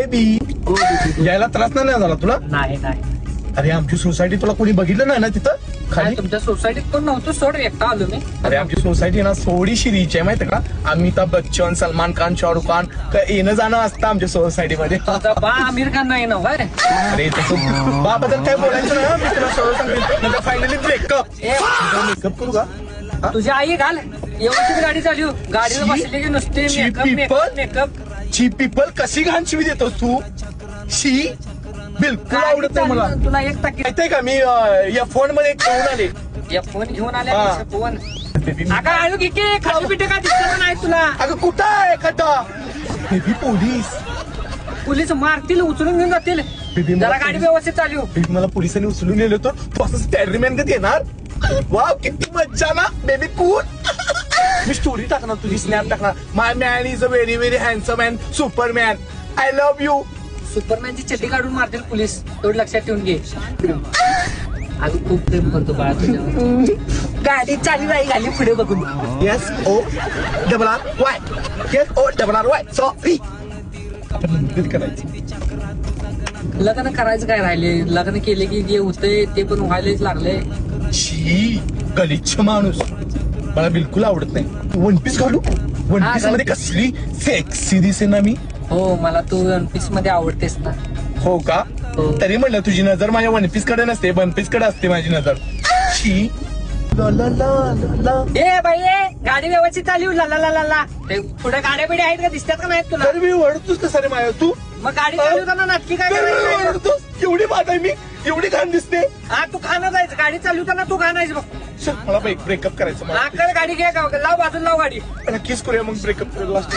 यायला त्रास नाही झाला तुला? नाही नाही. अरे आमची सोसायटी तुला कोणी बघितलं नाही ना तिथं खाली? तुमच्या सोसायटीत कोण नव्हतं, सोड एकटा आलो मी. अरे आमची सोसायटी ना थोडीशी रिच आहे माहिती का? अमिताभ बच्चन, सलमान खान, शाहरुख खान येणं जाणं असतं आमच्या सोसायटीमध्ये. बा आमिर खान नाही ना काय? अरे तसं बाबद्दल काय बोलायचं ना, मी तुला सरळ सांगेन. Finally breakup. मेकअप करू का? तुझी आई घाल व्यवस्थित गाडी चालू. गाडीवर बसले की नुसते मेकअप मेकअप मेकअप. ची पीपल कशी घाण शिवी देतोस तू? शी बिलकुल आवडत नाही मला. तुला एक टक्के माहितीये का मी या फोन मध्ये घेऊन आले. या फोन घेऊन आले. हा. फोन अगं आळू घे की खाली पिठे का दिसत नाही तुला? अगं कुठं आहे खड्डा? Baby police. पोलीस मारतील, उचलून घेऊन जातील. बेबी जरा गाडी व्यवस्थित चालू. बेबी मला पोलिसांनी उचलून नेलं तर तू असं स्टॅडरीमॅन कधी येणार? वाव किती मज्जा ना बेबी. कूल. मी स्टोरी टाकणार, तुझी स्नॅप टाकणार. My man is a very very handsome and superman. I love you. सुपरमॅनची चड्डी काढून मारतील पोलीस, तेवढं लक्षात ठेवून घे. अगं खूप प्रेम करतो बाळा तुझ्यावर. गाडी चालू राही घाली पुढे बघून. S O double R Y. S O double R Y. Sorry. आपण नंतर करायचं. लग्न करायचं काय राहिले? लग्न केले की जे होतंय ते पण व्हायलाच लागले. शी गलिच्छ माणूस मला बिलकुल आवडत नाही. वन पीस घालू? वन पीस मध्ये कसली सेक्सी दिसे ना मी. हो मला तू वन पीस मध्ये आवडतेस ना. हो का? हो. तरी म्हणलं तुझी नजर माझ्या वन पीस कडे नसते, वन पीस कडे असते माझी नजर. शी ला ला ला ला ला. ए बाई ए, गाडी व्यवस्थित चालू. ला ला ला ला ला. ते पुढे गाड्या बिड्या आहेत का, दिसतात का नाहीत तुला? तर मी ओढतोस कसा रे माया तू? मग गाडी चालवताना नक्की काय करायचं? ओढतोस एवढी बात आहे मी, एवढी घाण दिसते. हा तू खाणं जायचं, गाडी चालवताना तू खाणायचं बघ. चल, मला ब्रेकअप करायचं. मला लाव बाजूला लाव गाडी. किस करूया मग ब्रेकअप लास्ट.